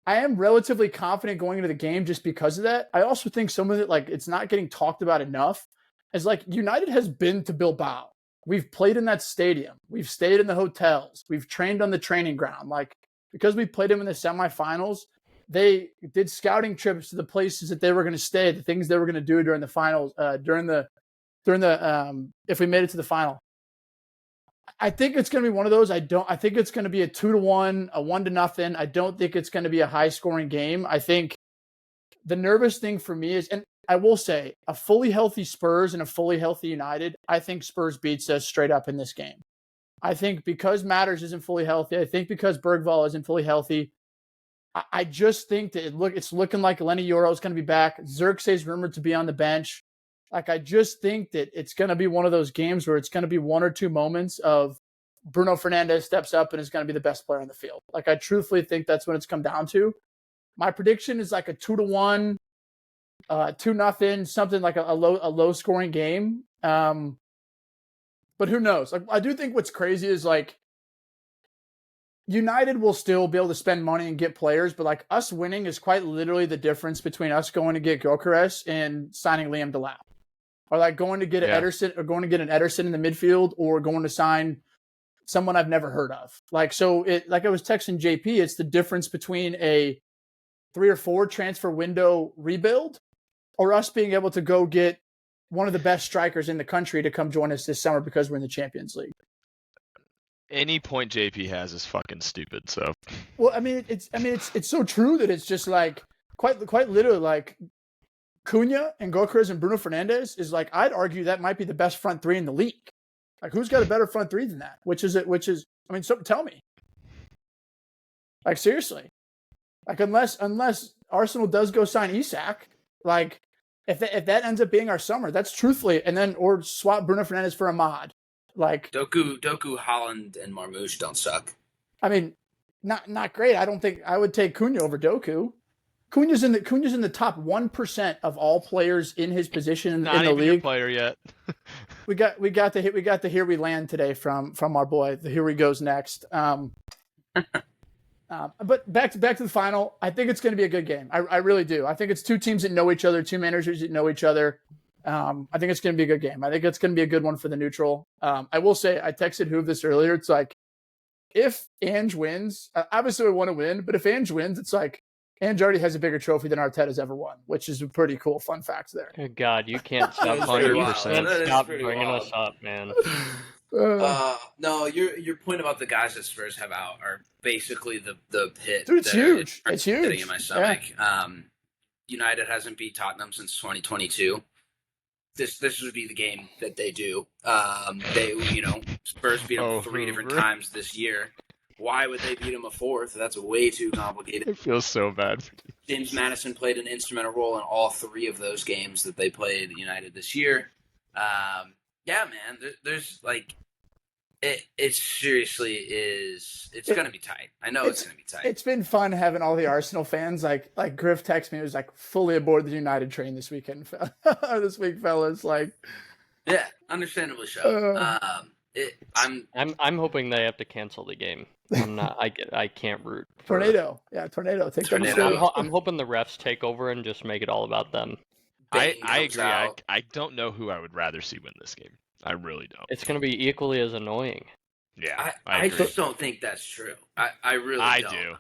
am relatively confident going into the game just because of that. I also think some of it, like, it's not getting talked about enough. Is like, United has been to Bilbao. We've played in that stadium. We've stayed in the hotels. We've trained on the training ground. Like, because we played them in the semifinals, they did scouting trips to the places that they were going to stay, the things they were going to do during the finals, if we made it to the final. I think it's going to be one of those. I think it's going to be a 2-1, a 1-0. I don't think it's going to be a high scoring game. I think the nervous thing for me is, and I will say, a fully healthy Spurs and a fully healthy United, I think Spurs beats us straight up in this game. I think because Matters isn't fully healthy, I think because Bergvall isn't fully healthy, I just think that it's looking like Lenny Yoro is going to be back. Xerxes rumored to be on the bench. Like, I just think that it's going to be one of those games where it's going to be 1 or 2 moments of Bruno Fernandes steps up and is going to be the best player on the field. Like, I truthfully think that's what it's come down to. My prediction is like a 2-1, 2-0, something like a low scoring game. But who knows? Like, I do think what's crazy is, like, United will still be able to spend money and get players, but like, us winning is quite literally the difference between us going to get Gyökeres and signing Liam Delap, or like going to get an Ederson, or going to get an Ederson in the midfield, or going to sign someone I've never heard of. Like, so it, like I was texting JP, it's the difference between a 3 or 4 transfer window rebuild, or us being able to go get one of the best strikers in the country to come join us this summer because we're in the Champions League. Any point JP has is fucking stupid. So, well, I mean, it's so true that it's just like quite literally, like, Cunha and Gyökeres and Bruno Fernandes is like, I'd argue that might be the best front 3 in the league. Like, who's got a better front 3 than that? Which is, I mean, so tell me. Like, seriously. Like, unless Arsenal does go sign Isak, like, if that ends up being our summer, that's truthfully, and then, or swap Bruno Fernandes for Ahmad. Like, Doku, Holland, and Marmoush don't suck. I mean, not great. I don't think I would take Cunha over Doku. Cunha's in the top 1% of all players in his position in the league. Not even your player yet. we got the Here We Land today from our boy. The Here We Goes next. But back to the final. I think it's going to be a good game. I really do. I think it's 2 teams that know each other, 2 managers that know each other. I think it's going to be a good game. I think it's going to be a good one for the neutral. I will say, I texted Hoove this earlier. It's like, if Ange wins, obviously we want to win, but if Ange wins, it's like, Ange already has a bigger trophy than Arteta's ever won, which is a pretty cool fun fact there. Good God, you can't stop 100%. Stop bringing us up, man. No, your point about the guys that Spurs have out are basically the pit. Dude, it's huge. It's huge. In my stomach. Yeah. United hasn't beat Tottenham since 2022. This would be the game that they do. Spurs beat them 3 different times this year. Why would they beat them a 4th? That's way too complicated. It feels so bad. James Maddison played an instrumental role in all 3 of those games that they played United this year. Yeah, man. There's like, it seriously is. It's going to be tight. I know it's going to be tight. It's been fun having all the Arsenal fans. Like Griff texted me. It was like, fully aboard the United train this weekend. This week, fellas. Like, yeah, understandably so. I'm hoping they have to cancel the game. I'm not. I can't root for Tornado. Yeah, tornado. Take them to Tornado. sleep. I'm hoping the refs take over and just make it all about them. I Bane comes agree. out. I don't know who I would rather see win this game. I really don't. It's going to be equally as annoying. Yeah, I agree. just don't think that's true. I really I don't. do.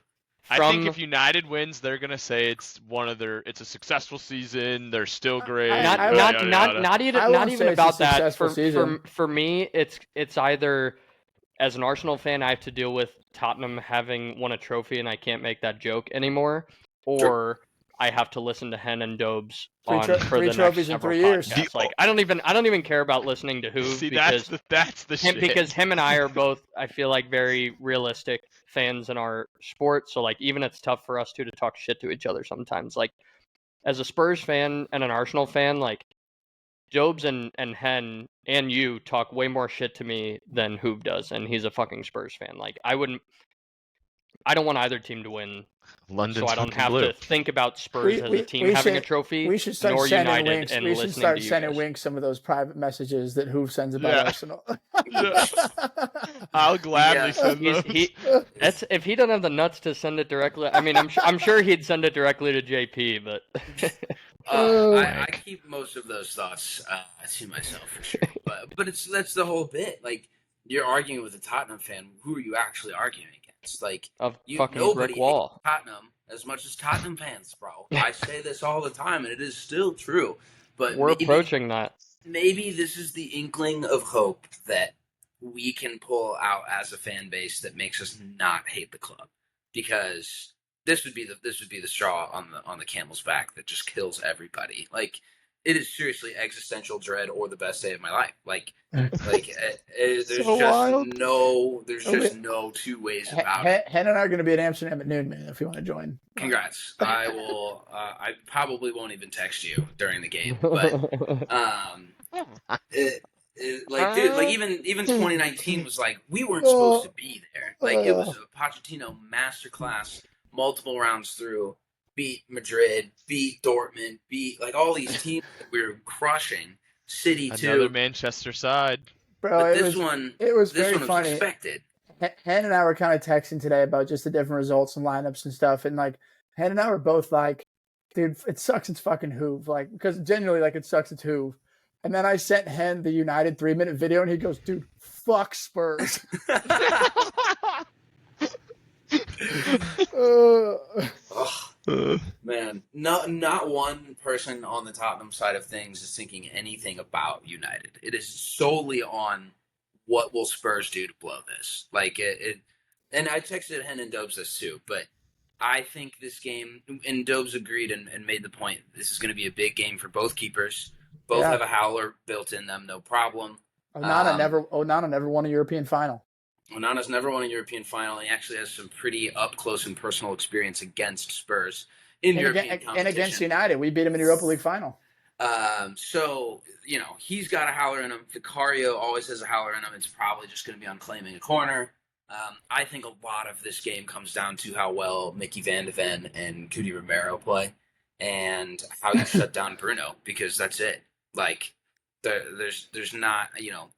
I think if United wins, they're gonna say it's a successful season. They're still great. Not even about that. Season. For me, it's either, as an Arsenal fan, I have to deal with Tottenham having won a trophy and I can't make that joke anymore, or I have to listen to Hen and Dobes for the next trophies in several 3 years. podcasts. Like I don't even care about listening to who. See, because that's the shit. Because him and I are both, I feel like, very realistic fans in our sport. So like even it's tough for us to talk shit to each other sometimes. Like as a Spurs fan and an Arsenal fan, like Jobs and Hen and you talk way more shit to me than Hoove does, and he's a fucking Spurs fan. Like I don't want either team to win, London's so I don't fucking have blue. to think about Spurs as a team having a trophy, We should start nor sending United Winks. and We should listening start to you sending guys. Winks some of those private messages that Hoove sends about Arsenal. Yeah. I'll gladly send those. If he doesn't have the nuts to send it directly, I mean, I'm sure he'd send it directly to JP, but I keep most of those thoughts to myself for sure. But that's the whole bit. Like you're arguing with a Tottenham fan. Who are you actually arguing against? Like fucking nobody brick wall. hates Tottenham as much as Tottenham fans, bro. I say this all the time, and it is still true. But we're approaching that. Maybe this is the inkling of hope that we can pull out as a fan base that makes us not hate the club, because this would be the straw on the camel's back that just kills everybody. Like it is seriously existential dread or the best day of my life. There's just no two ways about it. Hen and I are going to be in Amsterdam at noon, man. If you want to join, Congrats. I will. I probably won't even text you during the game, but even 2019 was like we weren't supposed to be there. Like it was a Pochettino masterclass, multiple rounds through. Beat Madrid, beat Dortmund, beat like all these teams that we were crushing. City too. Another Manchester side, bro. But it was very funny. Expected. Hen and I were kind of texting today about just the different results and lineups and stuff, and like Hen and I were both like, "Dude, it sucks. It's fucking Hoove." Like because genuinely, like it sucks. It's Hoove. And then I sent Hen the United 3-minute video, and he goes, "Dude, fuck Spurs." Man, not one person on the Tottenham side of things is thinking anything about United. It is solely on what will Spurs do to blow this. Like it and I texted Hen and Dobes this too, but I think this game, and Dobes agreed and made the point, this is going to be a big game for both keepers. Both have a howler built in them, no problem. Onana never won a European final. Onana's never won a European final. He actually has some pretty up close and personal experience against Spurs in European competition. And against United, we beat him in the Europa League final. So he's got a howler in him. Vicario always has a howler in him. It's probably just going to be on claiming a corner. I think a lot of this game comes down to how well Mickey Van de Ven and Cudi Romero play, and how you shut down Bruno, because that's it. Like. There's not,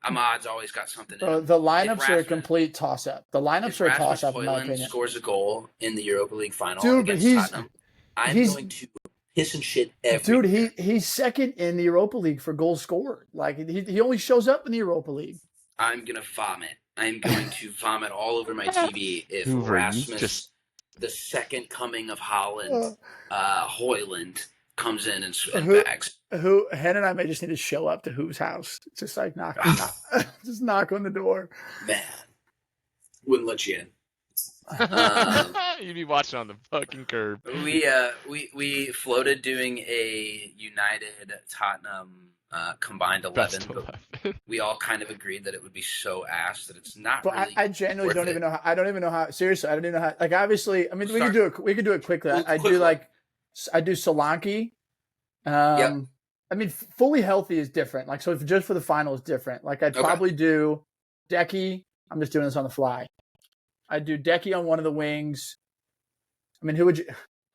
Ahmad's always got something in him. The lineups are a complete toss-up. The lineups are a toss-up, in my opinion. Scores a goal in the Europa League final against Tottenham, I'm going to piss and shit everywhere. Dude, he's second in the Europa League for goals scored. Like, he only shows up in the Europa League. I'm going to vomit. I'm going to vomit all over my TV if Rasmus, the second coming of Holland, Hoyland, comes in and bags. Hen and I may just need to show up to Who's house. Just like just knock on the door. Man, wouldn't let you in. You'd be watching on the fucking curb. We floated doing a United Tottenham combined 11, but we all kind of agreed that it would be so ass that it's not. But really I genuinely don't even know how. I don't even know how. Seriously, I don't even know how. Like, obviously, I mean, we could do it quickly. I do Solanke. I mean, fully healthy is different. Like, so if just for the final is different. Like, I'd probably do Decky. I'm just doing this on the fly. I'd do Decky on one of the wings. I mean, who would you?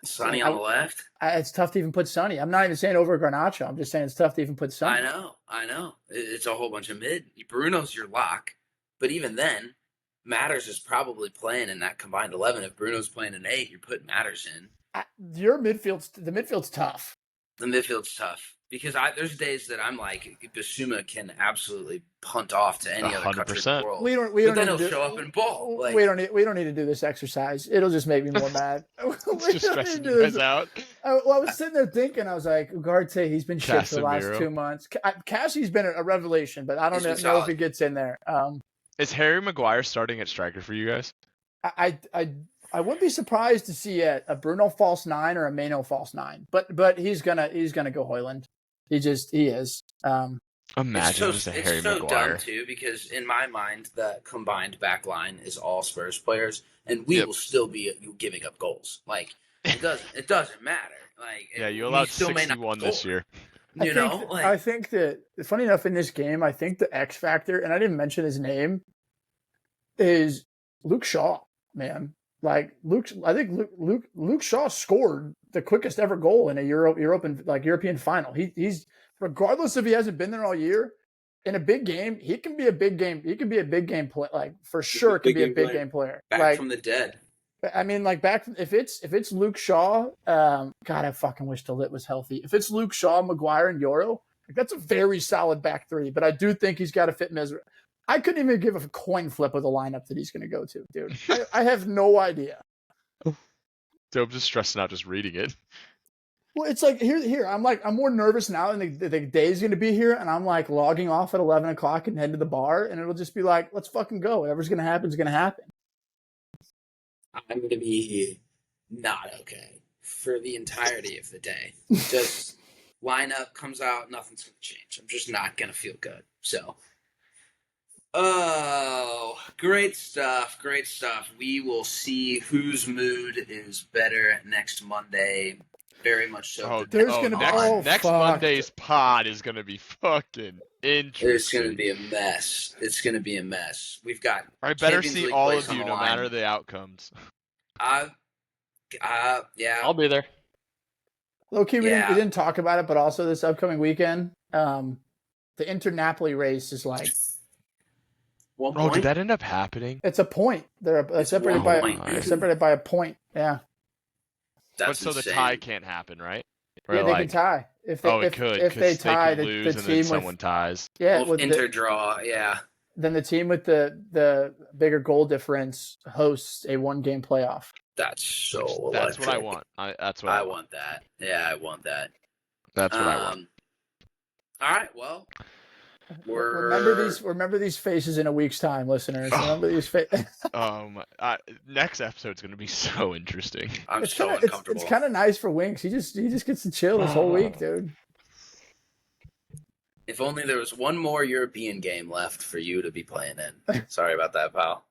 Sonny on the left. It's tough to even put Sonny. I'm not even saying over Garnacho. I'm just saying it's tough to even put Sonny. I know. It's a whole bunch of mid. Bruno's your lock, but even then, Matters is probably playing in that combined 11. If Bruno's playing an 8, you're putting Matters in. The midfield's tough. The midfield's tough because there's days that I'm like, Basuma can absolutely punt off to any other country in the 100%. world. We but don't then need he'll show up and ball. Like, we don't need to do this exercise. It'll just make me more mad. It's just stressing you guys out. I was sitting there thinking, I was like, Ugarte, he's been shit for the last Casemiro. 2 months. Cassie's been a revelation, but I don't know if he gets in there. Is Harry Maguire starting at striker for you guys? I wouldn't be surprised to see a Bruno false 9 or a Mano false 9, but he's gonna go Højlund. He is. Imagine just a Harry Maguire. It's so dumb too because in my mind the combined back line is all Spurs players, and we will still be giving up goals. Like it doesn't matter. Like you allowed 61 this year. I think that funny enough in this game, I think the X factor, and I didn't mention his name, is Luke Shaw. Man, like I think Luke Shaw scored the quickest ever goal in a European final. He's regardless if he hasn't been there all year, in a big game, he can be a big game. He can be a big game player. Like for sure, can be a big game player. Back from the dead. I mean, like if it's Luke Shaw, God, I fucking wish DeLitt was healthy. If it's Luke Shaw, Maguire, and Euro, that's a very solid back three. But I do think he's got to fit Mesra. I couldn't even give a coin flip of the lineup that he's going to go to, dude. I have no idea. So I'm just stressing out just reading it. Well, it's like here. I'm more nervous now, and the day's going to be here, and I'm like logging off at 11 o'clock and head to the bar, and it'll just be like, let's fucking go. Whatever's going to happen is going to happen. I'm going to be not okay for the entirety of the day. Just lineup comes out, nothing's going to change. I'm just not going to feel good. So, great stuff. Great stuff. We will see whose mood is better next Monday. Very much so. Next Monday's pod is going to be fucking interesting. It's going to be a mess. It's going to be a mess. We've got. I better see all of you, no matter the outcomes. Yeah. I'll be there. Low-key, we didn't talk about it, but also this upcoming weekend, the Inter-Napoli race is like. 1 point? Did that end up happening? It's a point. They're separated by a point. Yeah. That's so insane. The tie can't happen, right? They can tie. If they tie, lose the and team then someone ties. Yeah, with interdraw. Yeah. Then the team with the bigger goal difference hosts a 1-game playoff. That's so electric. That's what I want. I want that. Yeah, I want that. That's what I want. All right. Well, remember these faces in a week's time, listeners. Remember these faces. Next episode's going to be so interesting. I'm so uncomfortable. It's kind of nice for Winks. He just gets to chill this whole week, dude. If only there was one more European game left for you to be playing in. Sorry about that, pal.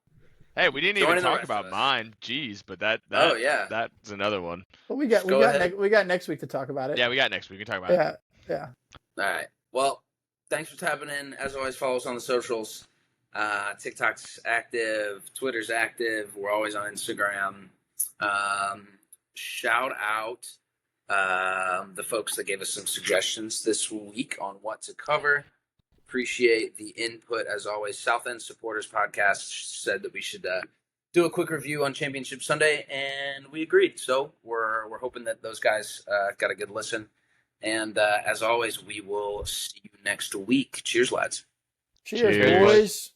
Hey, we didn't even talk about mine. Jeez, but that's another one. But we got next week to talk about it. Yeah, we got next week. We can talk about it. Yeah. All right. Well, thanks for tapping in. As always, follow us on the socials. TikTok's active. Twitter's active. We're always on Instagram. Shout out the folks that gave us some suggestions this week on what to cover. Appreciate the input as always. South End Supporters Podcast said that we should do a quick review on Championship Sunday, and we agreed. So we're hoping that those guys got a good listen. And as always, we will see you next week. Cheers, lads. Cheers. Boys.